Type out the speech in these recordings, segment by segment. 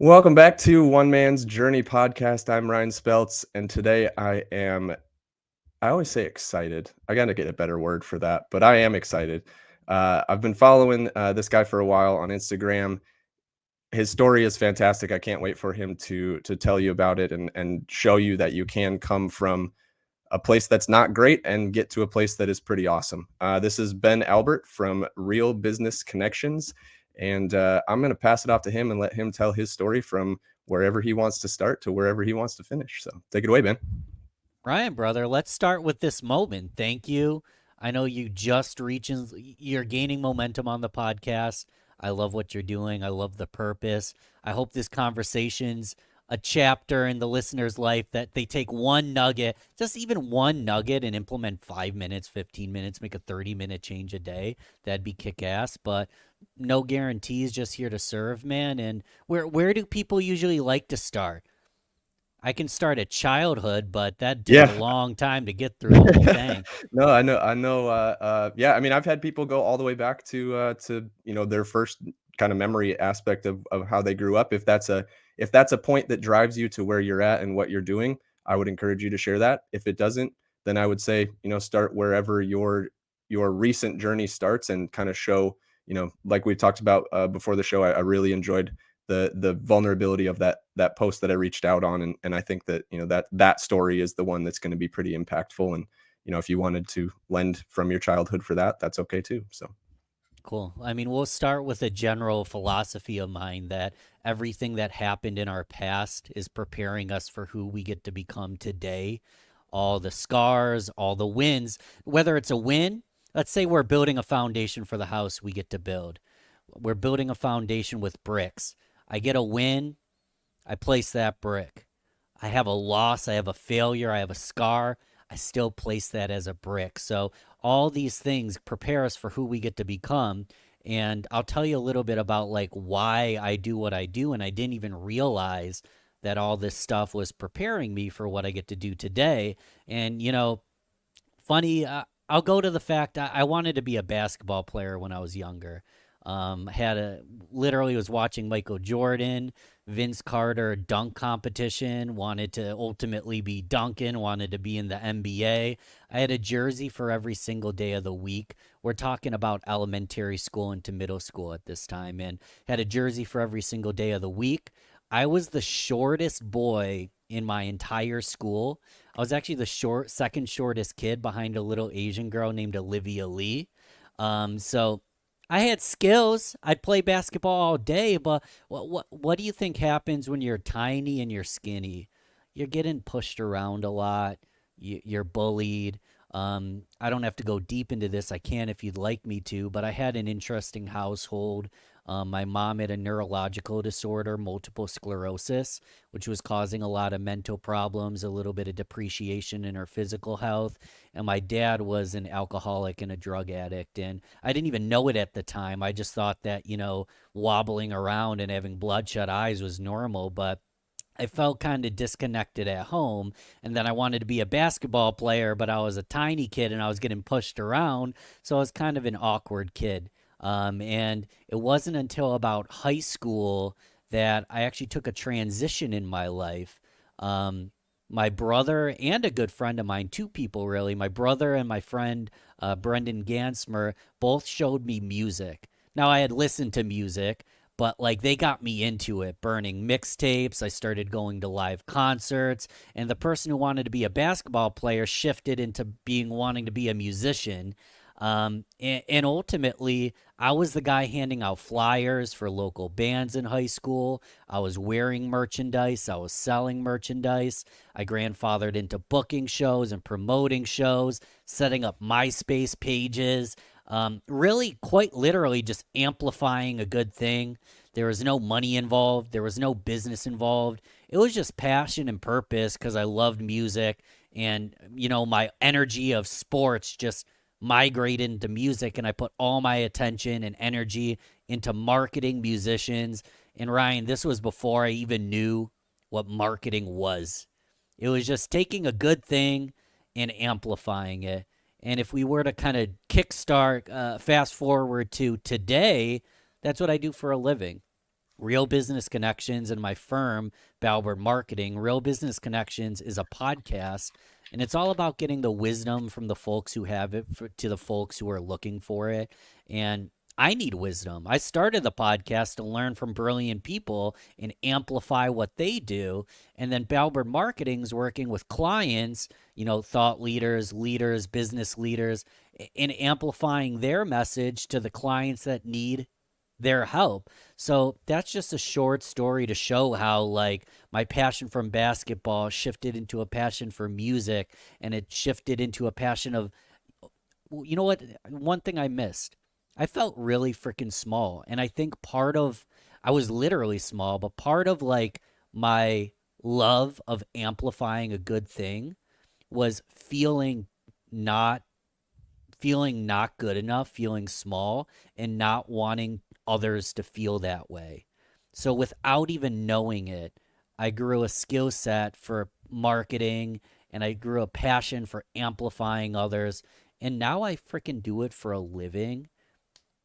Welcome back to One Man's Journey podcast. I'm Ryan Speltz, and today I always say excited. I got to get a better word for that, but I am excited. I've been following this guy for a while on Instagram. His story is fantastic. I can't wait for him to tell you about it and show you that you can come from a place that's not great and get to a place that is pretty awesome. This is Ben Albert from Real Business Connections. And I'm going to pass it off to him and let him tell his story from wherever he wants to start to wherever he wants to finish. So take it away, Ben. Ryan, brother, let's start with this moment. Thank you. I know you're gaining momentum on the podcast. I love what you're doing. I love the purpose. I hope this conversation's a chapter in the listener's life that they take one nugget, just even one nugget, and implement 5 minutes, 15 minutes, make a 30-minute change a day. That'd be kick ass. But no guarantees, just here to serve, man. And where do people usually like to start? I can start at childhood, but that took a Yeah. long time to get through the whole thing. No, I know. Yeah, I mean, I've had people go all the way back to their first kind of memory aspect of how they grew up. If that's a point that drives you to where you're at and what you're doing, I would encourage you to share that. If it doesn't, then I would say start wherever your recent journey starts and kind of show like we talked about before the show. I really enjoyed the vulnerability of that post that I reached out on, and I think that that story is the one that's going to be pretty impactful. And if you wanted to lend from your childhood for that, that's okay too. So Cool. I mean, we'll start with a general philosophy of mine that everything that happened in our past is preparing us for who we get to become today. All the scars, all the wins, whether it's a win, let's say we're building a foundation for the house we get to build. We're building a foundation with bricks. I get a win, I place that brick. I have a loss, I have a failure, I have a scar, I still place that as a brick. So all these things prepare us for who we get to become. And I'll tell you a little bit about like why I do what I do. And I didn't even realize that all this stuff was preparing me for what I get to do today. And, funny, I'll go to the fact I wanted to be a basketball player when I was younger. Had a literally was watching Michael Jordan, Vince Carter dunk competition, wanted to ultimately be dunking, wanted to be in the NBA. I had a jersey for every single day of the week. We're talking about elementary school into middle school at this time, and had a jersey for every single day of the week. I was the shortest boy in my entire school. I was actually the second shortest kid behind a little Asian girl named Olivia Lee. So I had skills. I'd play basketball all day, but what do you think happens when you're tiny and you're skinny? You're getting pushed around a lot. You're bullied. I don't have to go deep into this. I can if you'd like me to, but I had an interesting household. My mom had a neurological disorder, multiple sclerosis, which was causing a lot of mental problems, a little bit of depreciation in her physical health. And my dad was an alcoholic and a drug addict. And I didn't even know it at the time. I just thought that, wobbling around and having bloodshot eyes was normal. But I felt kind of disconnected at home. And then I wanted to be a basketball player, but I was a tiny kid and I was getting pushed around. So I was kind of an awkward kid. And it wasn't until about high school that I actually took a transition in my life. My brother and a good friend of mine, two people really, my brother and my friend Brendan Gansmer, both showed me music. Now, I had listened to music, but like they got me into it, burning mixtapes. I started going to live concerts, and the person who wanted to be a basketball player shifted into being wanting to be a musician. And ultimately, I was the guy handing out flyers for local bands in high school. I was wearing merchandise. I was selling merchandise. I grandfathered into booking shows and promoting shows, setting up MySpace pages. Really, quite literally, just amplifying a good thing. There was no money involved, there was no business involved. It was just passion and purpose because I loved music. And, my energy of sports just migrated into music. And I put all my attention and energy into marketing musicians. And Ryan, this was before I even knew what marketing was. It was just taking a good thing and amplifying it. And if we were to kind of kickstart, fast forward to today, that's what I do for a living. Real Business Connections and my firm, Balbert Marketing. Real Business Connections is a podcast, and it's all about getting the wisdom from the folks who have it to the folks who are looking for it. And I need wisdom. I started the podcast to learn from brilliant people and amplify what they do. And then Balbert Marketing's working with clients, thought leaders, leaders, business leaders, in amplifying their message to the clients that need their help. So that's just a short story to show how, like, my passion from basketball shifted into a passion for music, and it shifted into a passion of, you know what? One thing I missed, I felt really freaking small. And I think I was literally small, but part of like my love of amplifying a good thing was not feeling not good enough, feeling small, and not wanting others to feel that way. So without even knowing it, I grew a skill set for marketing and I grew a passion for amplifying others. And now I freaking do it for a living.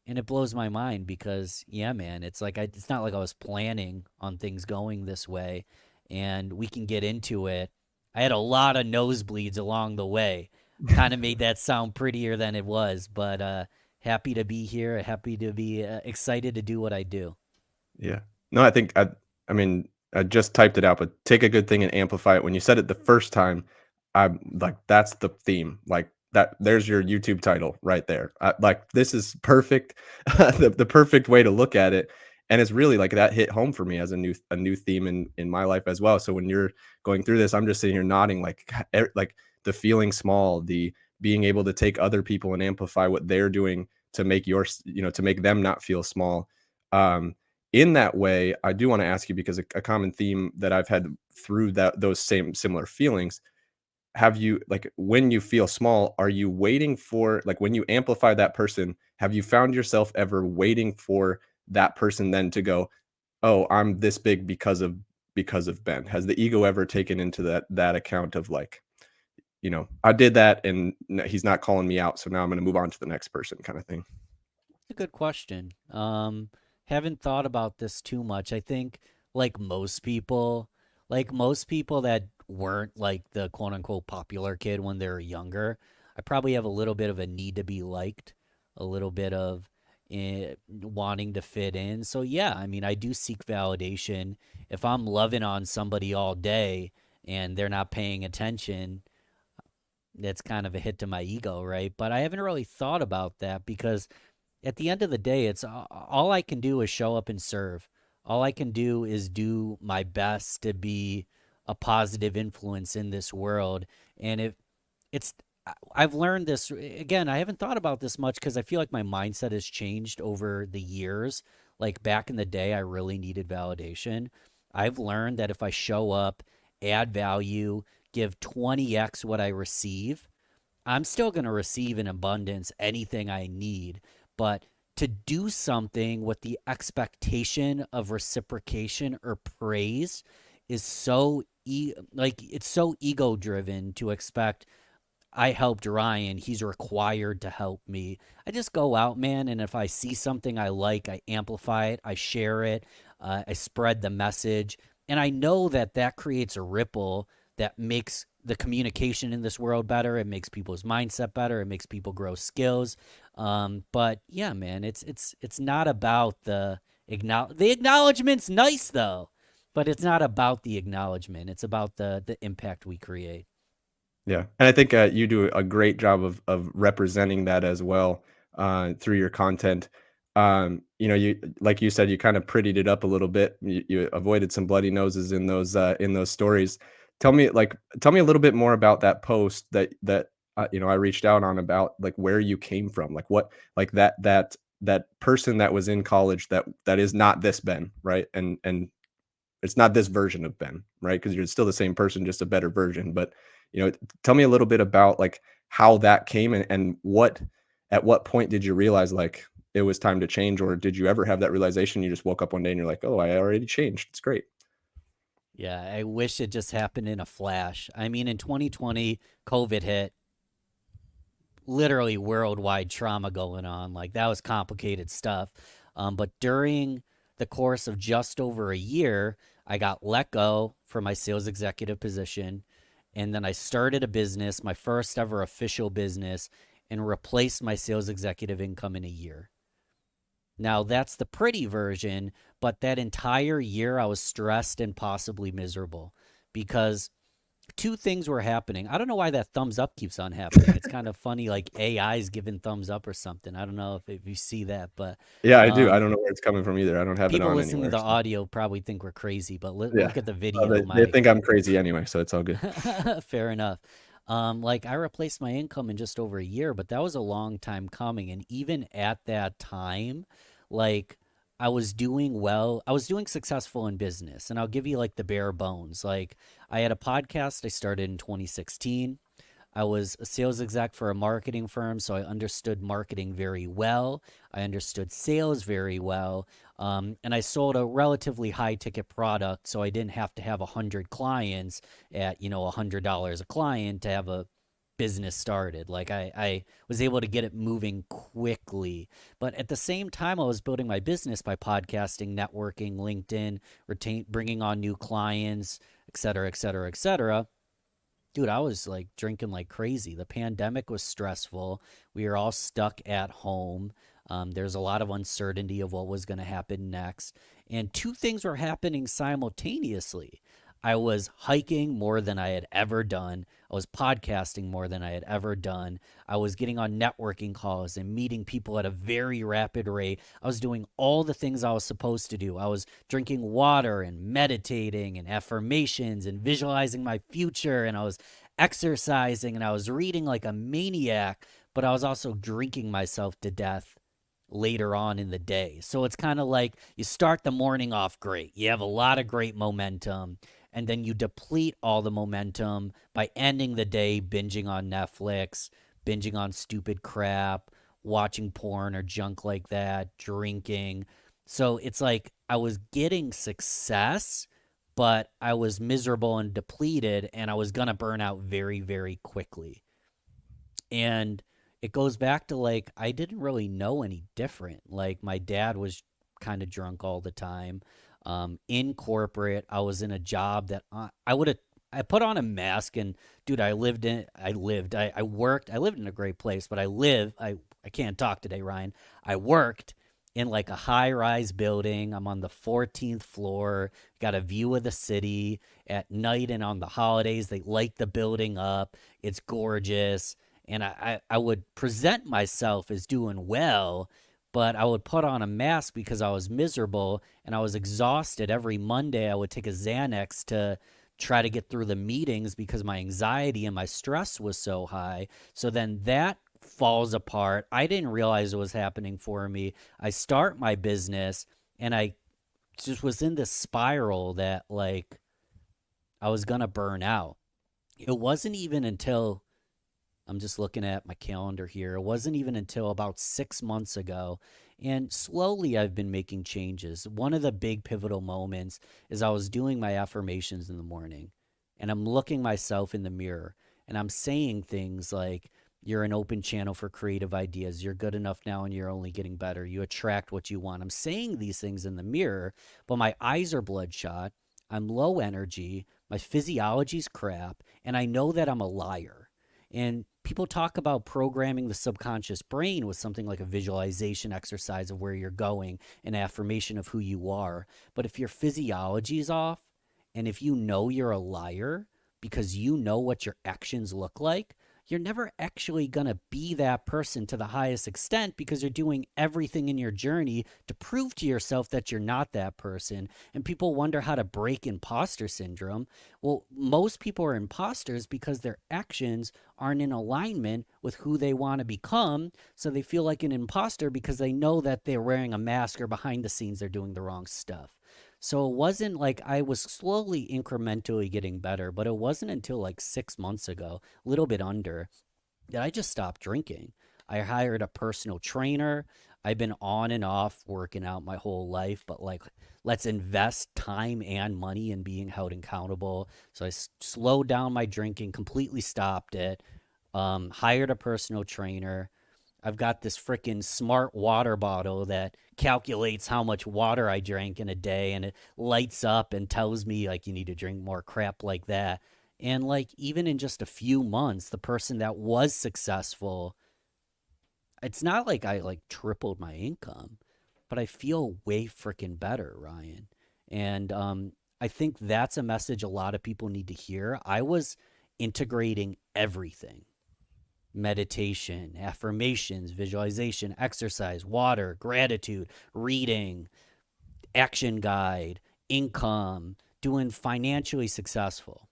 And it blows my mind because, yeah, man, it's not like I was planning on things going this way. And we can get into it. I had a lot of nosebleeds along the way. Kind of made that sound prettier than it was, but happy to be here. Happy to be excited to do what I do. Yeah. No, I mean, I just typed it out, but take a good thing and amplify it. When you said it the first time, I'm like, that's the theme. Like that, there's your YouTube title right there. Like this is perfect, the perfect way to look at it. And it's really like that hit home for me as a new theme in my life as well. So when you're going through this, I'm just sitting here nodding, like like the feeling small, the being able to take other people and amplify what they're doing to make to make them not feel small. Um, in that way, I do want to ask you because a common theme that I've had through those same similar feelings, have you like when you feel small, are you waiting for like when you amplify that person, have you found yourself ever waiting for that person then to go, "Oh, I'm this big because of Ben." Has the ego ever taken into that account of like, I did that and he's not calling me out, so now I'm going to move on to the next person kind of thing? It's a good question. Haven't thought about this too much. I think like most people that weren't like the quote unquote popular kid when they were younger, I probably have a little bit of a need to be liked, a little bit of wanting to fit in. So yeah, I mean, I do seek validation. If I'm loving on somebody all day and they're not paying attention, that's kind of a hit to my ego, right? But I haven't really thought about that because at the end of the day, it's all I can do is show up and serve. All I can do is do my best to be a positive influence in this world. And if it's, I've learned this again, I haven't thought about this much because I feel like my mindset has changed over the years. Like back in the day, I really needed validation. I've learned that if I show up, add value, give 20x what I receive, I'm still going to receive in abundance anything I need, but to do something with the expectation of reciprocation or praise is like it's so ego driven to expect I helped Ryan. He's required to help me. I just go out, man, and if I see something I like, I amplify it, I share it, I spread the message. And I know that that creates a ripple that makes the communication in this world better. It makes people's mindset better. It makes people grow skills. But yeah, man, it's not about the acknowledgement's nice though, but it's not about the acknowledgement. It's about the impact we create. Yeah, and I think, you do a great job of representing that as well, through your content. You like you said, you kinda prettied it up a little bit. You avoided some bloody noses in those stories. Tell me a little bit more about that post that I reached out on about, like, where you came from. Like, what like, that person that was in college that is not this Ben, right? And it's not this version of Ben, right? Because you're still the same person, just a better version. But tell me a little bit about like how that came and what at what point did you realize like it was time to change, or did you ever have that realization? You just woke up one day and you're like, oh, I already changed. It's great. Yeah, I wish it just happened in a flash. I mean, in 2020, COVID hit, literally worldwide trauma going on. Like that was complicated stuff. But during the course of just over a year, I got let go from my sales executive position. And then I started a business, my first ever official business, and replaced my sales executive income in a year. Now, that's the pretty version, but that entire year I was stressed and possibly miserable because two things were happening. I don't know why that thumbs up keeps on happening. It's kind of funny, like AI's giving thumbs up or something. I don't know if you see that, but Yeah, I do. I um, don't know where it's coming from either. I don't have it people on listening to anywhere, the so audio probably think we're crazy, but yeah. look at the Well, video. they My think I'm crazy anyway, so it's all good. Fair enough. Like I replaced my income in just over a year, but that was a long time coming. And even at that time, like I was doing well, I was doing successful in business. And I'll give you like the bare bones. Like I had a podcast I started in 2016. I was a sales exec for a marketing firm, so I understood marketing very well. I understood sales very well. And I sold a relatively high ticket product, so I didn't have to have 100 clients at, $100 a client to have a business started. Like I was able to get it moving quickly. But at the same time, I was building my business by podcasting, networking, LinkedIn, bringing on new clients, et cetera, et cetera, et cetera. Dude, I was like drinking like crazy. The pandemic was stressful. We were all stuck at home. There's a lot of uncertainty of what was going to happen next. And two things were happening simultaneously. I was hiking more than I had ever done. I was podcasting more than I had ever done. I was getting on networking calls and meeting people at a very rapid rate. I was doing all the things I was supposed to do. I was drinking water and meditating and affirmations and visualizing my future. And I was exercising and I was reading like a maniac, but I was also drinking myself to death later on in the day. So it's kind of like you start the morning off great. You have a lot of great momentum, and then you deplete all the momentum by ending the day binging on Netflix, binging on stupid crap, watching porn or junk like that, drinking. So it's like I was getting success, but I was miserable and depleted, and I was going to burn out very, very quickly. And it goes back to like I didn't really know any different. Like my dad was kind of drunk all the time. In corporate, I was in a job that I would have. I put on a mask and dude, I worked, I lived in a great place, but I can't talk today, Ryan. I worked in like a high rise building. I'm on the 14th floor, got a view of the city at night and on the holidays. They light the building up. It's gorgeous, and I would present myself as doing well, but I would put on a mask because I was miserable and I was exhausted. Every Monday, I would take a Xanax to try to get through the meetings because my anxiety and my stress was so high. So then that falls apart. I didn't realize it was happening for me. I start my business and I just was in this spiral that like I was going to burn out. It wasn't even until I'm just looking at my calendar here. It wasn't even until about 6 months ago. And slowly I've been making changes. One of the big pivotal moments is I was doing my affirmations in the morning and I'm looking myself in the mirror and I'm saying things like, you're an open channel for creative ideas. You're good enough now and you're only getting better. You attract what you want. I'm saying these things in the mirror, but my eyes are bloodshot. I'm low energy. My physiology's crap. And I know that I'm a liar. And people talk about programming the subconscious brain with something like a visualization exercise of where you're going, an affirmation of who you are. But if your physiology is off, and if you know you're a liar because you know what your actions look like, you're never actually going to be that person to the highest extent because you're doing everything in your journey to prove to yourself that you're not that person. And people wonder how to break imposter syndrome. Well, most people are imposters because their actions aren't in alignment with who they want to become. So they feel like an imposter because they know that they're wearing a mask or behind the scenes they're doing the wrong stuff. So it wasn't like I was slowly incrementally getting better, but it wasn't until like 6 months ago, a little bit under, that I just stopped drinking. I hired a personal trainer. I've been on and off working out my whole life, but like, let's invest time and money in being held accountable. So I slowed down my drinking, completely stopped it, hired a personal trainer. I've got this freaking smart water bottle that calculates how much water I drank in a day, and it lights up and tells me like you need to drink more crap like that. And like even in just a few months, the person that was successful, it's not like I like tripled my income, but I feel way freaking better, Ryan. And I think that's a message a lot of people need to hear. I was integrating everything: meditation, affirmations, visualization, exercise, water, gratitude, reading, action guide, income, doing financially successful.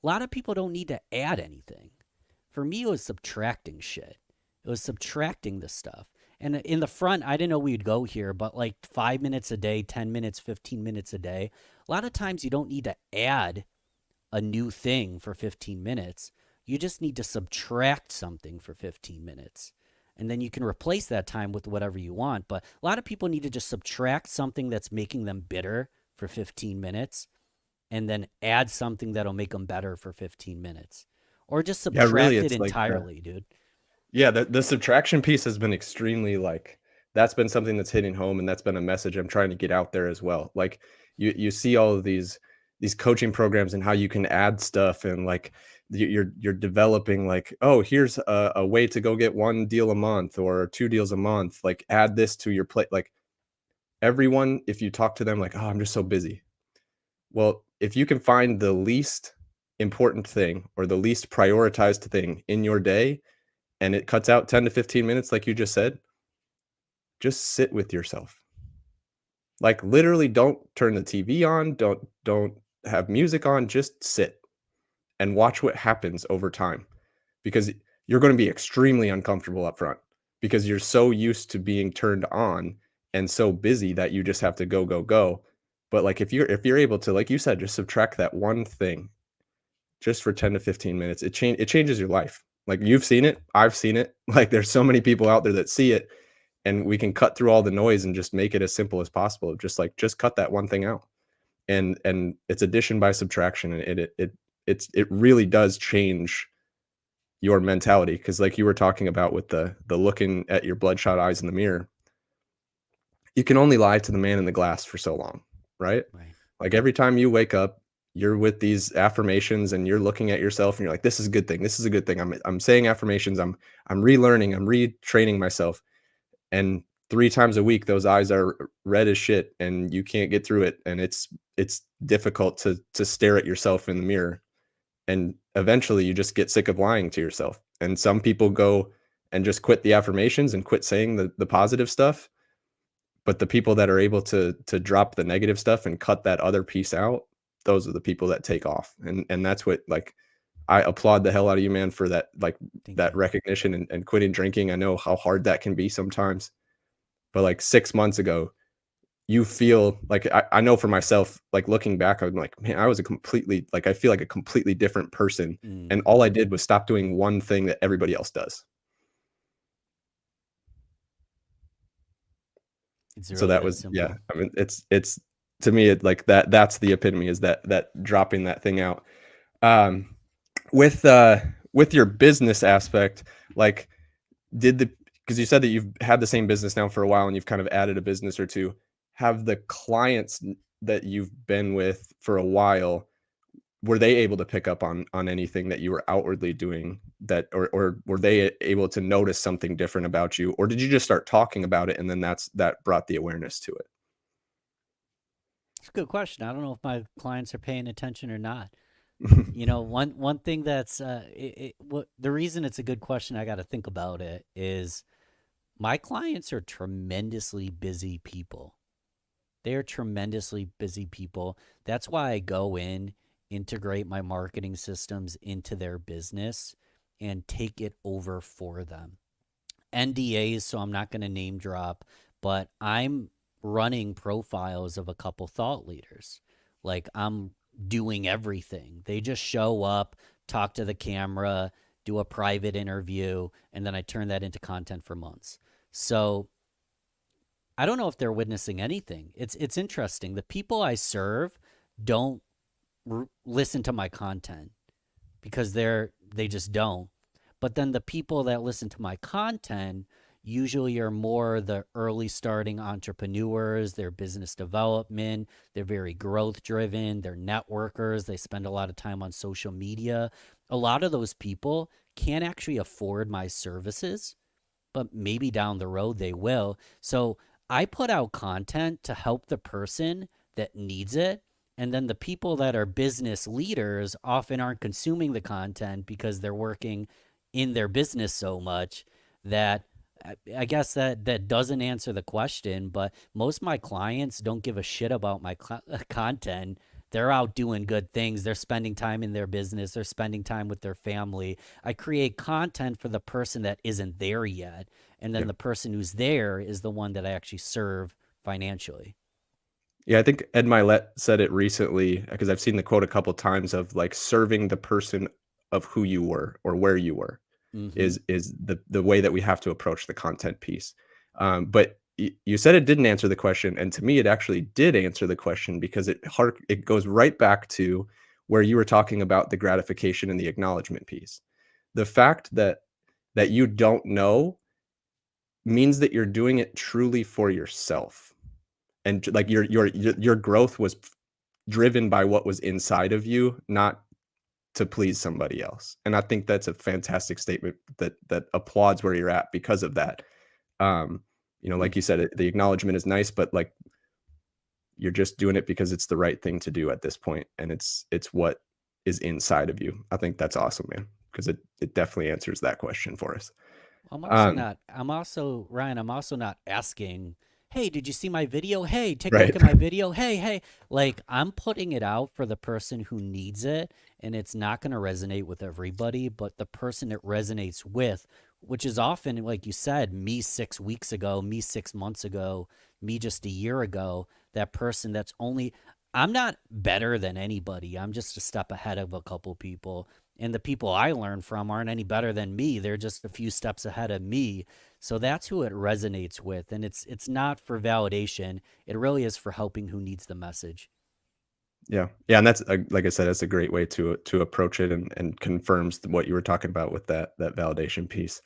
A lot of people don't need to add anything. For me, it was subtracting shit. It was subtracting the stuff. And in the front, I didn't know we'd go here, but like 5 minutes a day, 10 minutes, 15 minutes a day. A lot of times you don't need to add a new thing for 15 minutes. You just need to subtract something for 15 minutes. And then you can replace that time with whatever you want. But a lot of people need to just subtract something that's making them bitter for 15 minutes and then add something that'll make them better for 15 minutes. Or just Yeah, really, subtract it it's like entirely, dude. yeah, the subtraction piece has been extremely like that's been something that's hitting home, and that's been a message I'm trying to get out there as well. Like you see all of these coaching programs and how you can add stuff and like you're developing like, oh, here's a way to go get one deal a month or two deals a month. Like add this to your plate. Like everyone, if you talk to them, like, oh, I'm just so busy. Well, if you can find the least important thing or the least prioritized thing in your day and it cuts out 10 to 15 minutes, like you just said, just sit with yourself. Like literally don't turn the TV on, don't have music on, just sit and watch what happens over time because you're going to be extremely uncomfortable up front because you're so used to being turned on and so busy that you just have to go go go. But like if you're able to, like you said, just subtract that one thing just for 10 to 15 minutes, it changes your life. Like you've seen it, I've seen it. Like there's so many people out there that see it, and we can cut through all the noise and just make it as simple as possible. Just cut that one thing out. And it's addition by subtraction, and it really does change your mentality because like you were talking about with the looking at your bloodshot eyes in the mirror, you can only lie to the man in the glass for so long, right? Right. Like every time you wake up, you're with these affirmations and you're looking at yourself and you're like, this is a good thing. This is a good thing. I'm saying affirmations. I'm relearning. I'm retraining myself. And 3 times a week, those eyes are red as shit and you can't get through it. And it's difficult to stare at yourself in the mirror. And eventually you just get sick of lying to yourself. And some people go and just quit the affirmations and quit saying the positive stuff, but the people that are able to drop the negative stuff and cut that other piece out, those are the people that take off. And that's what like I applaud the hell out of you, man, for that like Thank that you. recognition and quitting drinking. I know how hard that can be sometimes. But like 6 months ago, you feel like I know for myself, like looking back, I'm like, man, I was a completely like I feel like a completely different person. And Mm. all I did was stop doing one thing that everybody else does. It's So really that that was yeah. simple. I mean, it's to me it like that's the epitome is that dropping that thing out. Um with with your business aspect, like did the because you said that you've had the same business now for a while and you've kind of added a business or two. Have the clients that you've been with for a while, were they able to pick up on anything that you were outwardly doing that or were they able to notice something different about you or did you just start talking about it and then that brought the awareness to It's a good question. I don't know if my clients are paying attention or not. it? You know, one thing that's what the reason it's a good question, I got to think about it, is my clients are tremendously busy people. They are tremendously busy people. That's why I go in, integrate my marketing systems into their business, and take it over for them. NDAs, so I'm not going to name drop, but I'm running profiles of a couple thought leaders. Like I'm doing everything. They just show up, talk to the camera, do a private interview, and then I turn that into content for months. So I don't know if they're witnessing anything. It's interesting. The people I serve don't listen to my content because they just don't. But then the people that listen to my content usually are more the early starting entrepreneurs, their business development, they're very growth driven, they're networkers, they spend a lot of time on social media. A lot of those people can't actually afford my services, but maybe down the road they will. So I put out content to help the person that needs it. And then the people that are business leaders often aren't consuming the content because they're working in their business so much that I guess that doesn't answer the question, but most of my clients don't give a shit about my content. They're out doing good things. They're spending time in their business. They're spending time with their family. I create content for the person that isn't there yet. And then Yeah. the person who's there is the one that I actually serve financially. Yeah, I think Ed Milet said it recently because I've seen the quote a couple times of like serving the person of who you were or where you were Mm-hmm. is the way that we have to approach the content piece. But you said it didn't answer the question, and to me, it actually did answer the question because it goes right back to where you were talking about the gratification and the acknowledgement piece. The fact that you don't know means that you're doing it truly for yourself, and like your growth was driven by what was inside of you, not to please somebody else. And I think that's a fantastic statement that applauds where you're at because of that. Um, like you said, the acknowledgement is nice, but like you're just doing it because it's the right thing to do at this point, and it's what is inside of you. I think that's awesome, man, because it definitely answers that question for us. Um, I'm also, Ryan, I'm also not asking, hey, did you see my video? Hey, take a look right. at my video. Hey, hey. Like, I'm putting it out for the person who needs it, and it's not going to resonate with everybody, but the person it resonates with, which is often, like you said, me 6 weeks ago, me 6 months ago, me just a year ago, that person that's only, I'm not better than anybody. I'm just a step ahead of a couple people, and the people I learn from aren't any better than me. They're just a few steps ahead of me. So that's who it resonates with, and it's not for validation. It really is for helping who needs the message. Yeah. Yeah, and that's like I said, that's a great way to approach it and confirms what you were talking about with that validation piece.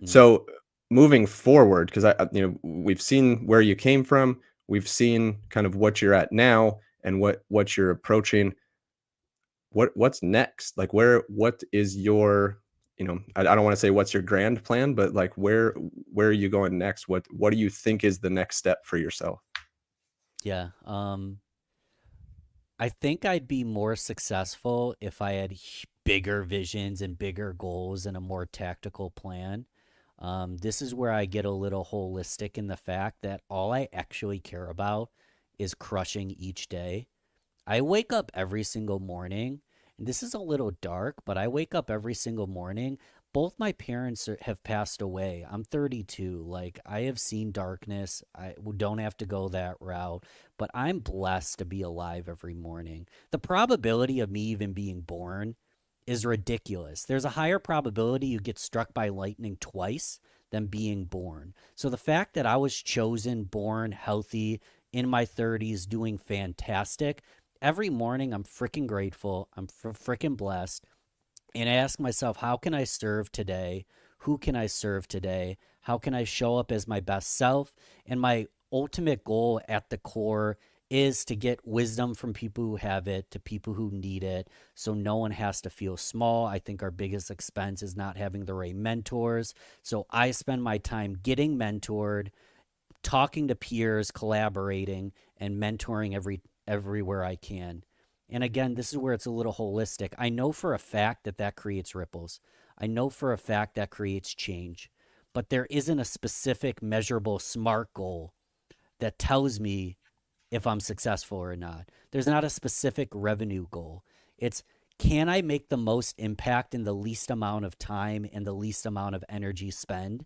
Mm. So, moving forward, because we've seen where you came from, we've seen kind of what you're at now and what you're approaching. What's next? Like what is your, I don't want to say what's your grand plan, but like where are you going next? What do you think is the next step for yourself? Yeah. I think I'd be more successful if I had bigger visions and bigger goals and a more tactical plan. This is where I get a little holistic in the fact that all I actually care about is crushing each day. I wake up every single morning, and this is a little dark, but I wake up every single morning. Both my parents have passed away. I'm 32. Like, I have seen darkness. I don't have to go that route, but I'm blessed to be alive every morning. The probability of me even being born is ridiculous. There's a higher probability you get struck by lightning twice than being born. So the fact that I was chosen, born healthy, in my 30s, doing fantastic, every morning I'm freaking grateful. I'm freaking blessed. And I ask myself, how can I serve today? Who can I serve today? How can I show up as my best self? And my ultimate goal at the core is to get wisdom from people who have it to people who need it, so no one has to feel small. I think our biggest expense is not having the right mentors. So I spend my time getting mentored, talking to peers, collaborating, and mentoring everywhere I can. And again, this is where it's a little holistic. I know for a fact that that creates ripples. I know for a fact that creates change. But there isn't a specific measurable SMART goal that tells me if I'm successful or not. There's not a specific revenue goal. It's, can I make the most impact in the least amount of time and the least amount of energy spend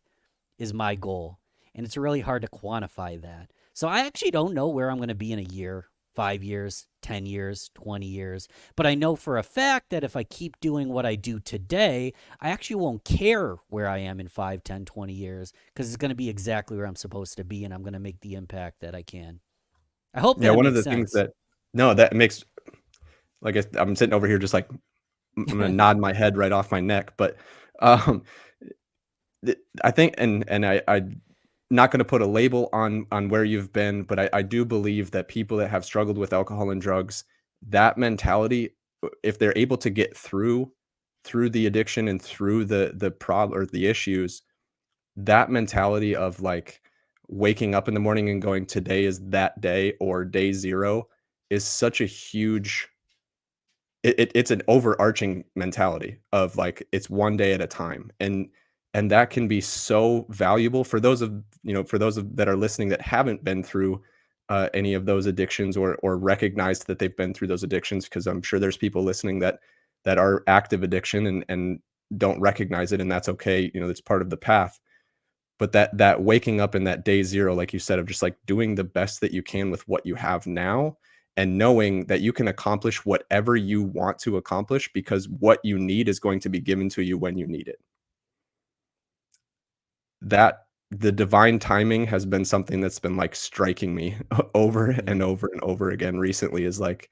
is my goal. And it's really hard to quantify that. So I actually don't know where I'm going to be in a year, 5 years, 10 years, 20 years. But I know for a fact that if I keep doing what I do today, I actually won't care where I am in 5, 10, 20 years because it's going to be exactly where I'm supposed to be, and I'm going to make the impact that I can. I hope Yeah, that one of makes the things sense. that no, that makes like I'm sitting over here just like I'm gonna nod my head right off my neck, but um I think, and I not going to put a label on where you've been, but I do believe that people that have struggled with alcohol and drugs, that mentality, if they're able to get through the addiction and through the problem or the issues, that mentality of like waking up in the morning and going, today is that day or day zero, is such a huge, it's an overarching mentality of like it's one day at a time, and that can be so valuable for those of for those of that are listening that haven't been through any of those addictions, or recognized that they've been through those addictions, because I'm sure there's people listening that are active addiction and don't recognize it, and that's okay. It's part of the path. But that waking up in that day zero, like you said, of just like doing the best that you can with what you have now, and knowing that you can accomplish whatever you want to accomplish, because what you need is going to be given to you when you need it. That the divine timing has been something that's been like striking me over and Mm. over and over again recently, is like,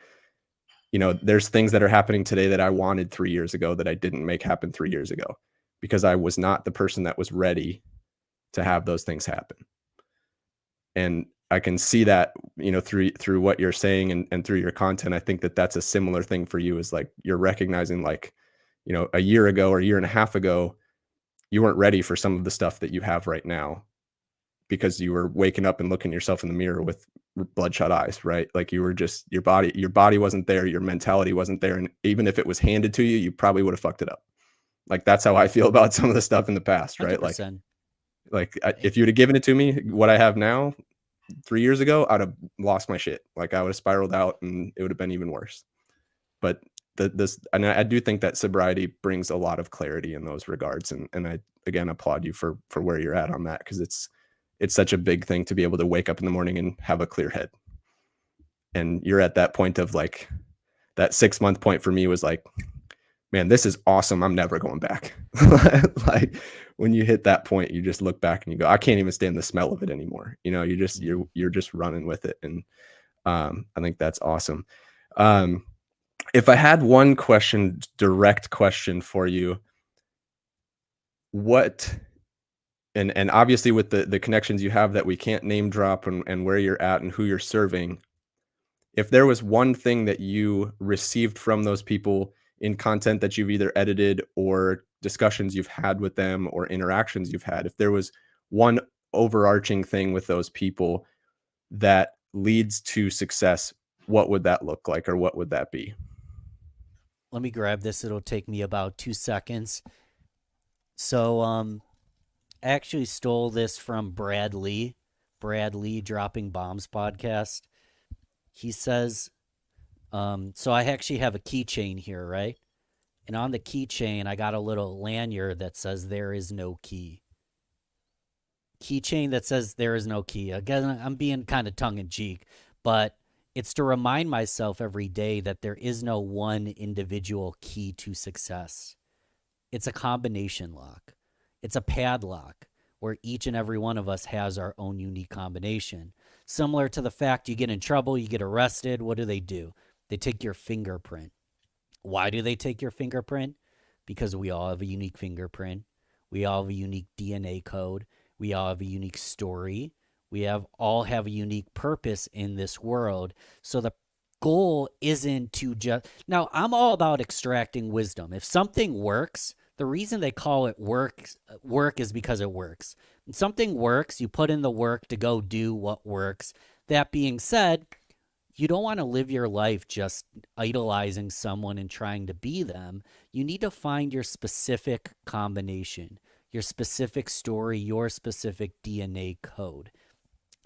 there's things that are happening today that I wanted 3 years ago that I didn't make happen 3 years ago, because I was not the person that was ready to have those things happen. And I can see that, through what you're saying, and through your content. I think that that's a similar thing for you, is like you're recognizing, like, a year ago or a year and a half ago, you weren't ready for some of the stuff that you have right now, because you were waking up and looking yourself in the mirror with bloodshot eyes, right? Like you were just, your body wasn't there, your mentality wasn't there, and even if it was handed to you, you probably would have fucked it up. Like that's how I feel about some of the stuff in the past, right? Like 100%. if you'd have given it to me, what I have now, 3 years ago, I'd have lost my shit. Like I would have spiraled out, and it would have been even worse. But and I do think that sobriety brings a lot of clarity in those regards. And I, again, applaud you for where you're at on that, because it's such a big thing to be able to wake up in the morning and have a clear head. And you're at that point of like, that 6 month point for me was like, man, this is awesome. I'm never going back. Like when you hit that point, you just look back and you go, I can't even stand the smell of it anymore. You just, Mm. you're just running with it. And I think that's awesome. Um, if I had one question, direct question for you, what, and obviously with the connections you have that we can't name drop, and where you're at and who you're serving, if there was one thing that you received from those people in content that you've either edited, or discussions you've had with them, or interactions you've had, if there was one overarching thing with those people that leads to success, what would that look like, or what would that be? Let me grab this. It'll take me about 2 seconds. So, I actually stole this from Brad Lee. Brad Lee, Dropping Bombs podcast. He says, so I actually have a keychain here, right? And on the keychain, I got a little lanyard that says there is no key. Keychain that says there is no key. Again, I'm being kind of tongue in cheek, but it's to remind myself every day that there is no one individual key to success. It's a combination lock. It's a padlock where each and every one of us has our own unique combination. Similar to the fact you get in trouble, you get arrested, what do? They take your fingerprint. Why do they take your fingerprint? Because we all have a unique fingerprint. We all have a unique DNA code. We all have a unique story. We have all have a unique purpose in this world. So the goal isn't to just now I'm all about extracting wisdom. If something works, the reason they call it work is because it works. When something works, you put in the work to go do what works. That being said, you don't want to live your life just idolizing someone and trying to be them. You need to find your specific combination, your specific story, your specific DNA code.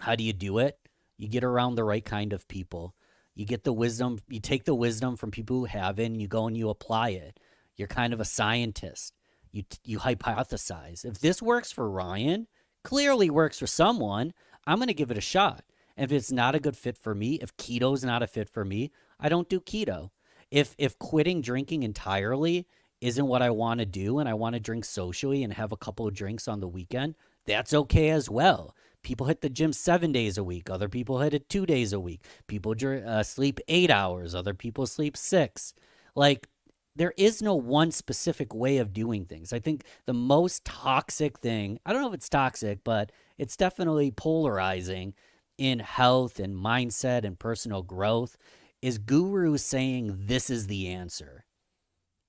How do you do it? You get around the right kind of people. You get the wisdom, you take the wisdom from people who have it, and you go and you apply it. You're kind of a scientist. You hypothesize. If this works for Ryan, clearly works for someone, I'm going to give it a shot. And if it's not a good fit for me, if keto's not a fit for me, I don't do keto. If quitting drinking entirely isn't what I want to do, and I want to drink socially and have a couple of drinks on the weekend, that's okay as well. People hit the gym 7 days a week. Other people hit it 2 days a week. People sleep 8 hours. Other people sleep 6. Like, there is no one specific way of doing things. I think the most toxic thing, I don't know if it's toxic, but it's definitely polarizing in health and mindset and personal growth is gurus saying this is the answer.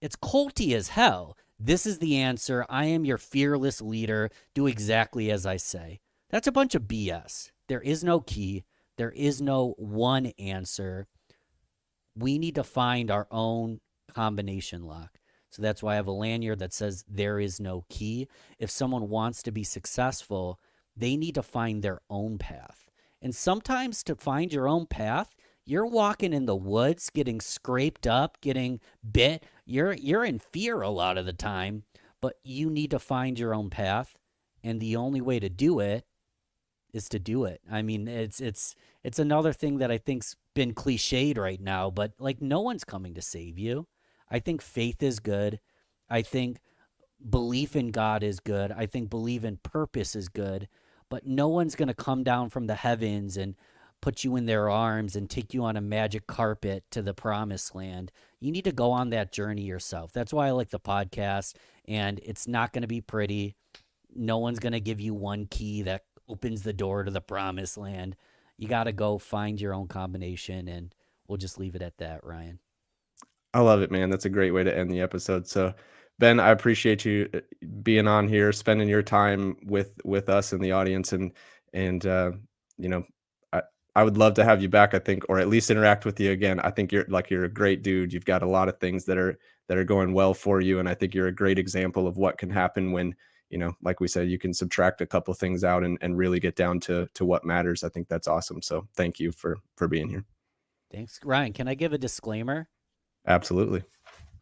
It's culty as hell. This is the answer. I am your fearless leader. Do exactly as I say. That's a bunch of BS. There is no key. There is no one answer. We need to find our own combination lock. So that's why I have a lanyard that says there is no key. If someone wants to be successful, they need to find their own path. And sometimes to find your own path, you're walking in the woods, getting scraped up, getting bit. You're in fear a lot of the time, but you need to find your own path. And the only way to do it is to do it. I mean, it's another thing that I think's been cliched right now, but like no one's coming to save you. I think faith is good. I think belief in God is good. I think belief in purpose is good, but no one's going to come down from the heavens and put you in their arms and take you on a magic carpet to the promised land. You need to go on that journey yourself. That's why I like the podcast, and it's not going to be pretty. No one's going to give you one key that opens the door to the promised land. You got to go find your own combination, and we'll just leave it at that, Ryan. I love it, man. That's a great way to end the episode. So, Ben, I appreciate you being on here, spending your time with us and the audience, and you know, I I would love to have you back. I think, or at least interact with you again. I think you're a great dude. You've got a lot of things that are going well for you, and I think you're a great example of what can happen when, like we said, you can subtract a couple things out and really get down to what matters. I think that's awesome. So, thank you for being here. Thanks, Ryan. Can I give a disclaimer? Absolutely.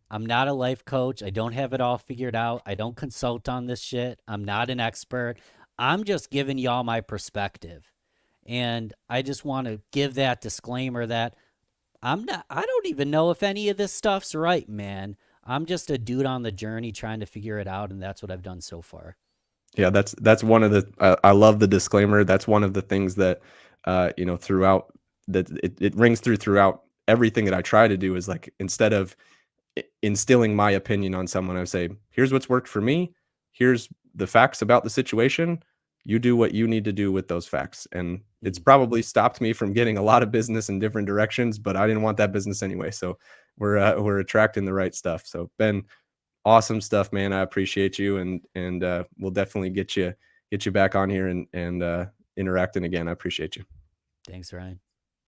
I'm not a life coach. I don't have it all figured out. I don't consult on this shit. I'm not an expert. I'm just giving y'all my perspective. And I just want to give that disclaimer that I don't even know if any of this stuff's right, man. I'm just a dude on the journey trying to figure it out, and that's what I've done so far. Yeah, that's one of the I love the disclaimer. That's one of the things that throughout that it rings throughout everything that I try to do is like instead of instilling my opinion on someone, I say, here's what's worked for me. Here's the facts about the situation. You do what you need to do with those facts. And it's Mm, probably stopped me from getting a lot of business in different directions, but I didn't want that business anyway. So we're attracting the right stuff. So Ben, awesome stuff, man. I appreciate you, and we'll definitely get you back on here and interacting again. I appreciate you. thanks, Ryan.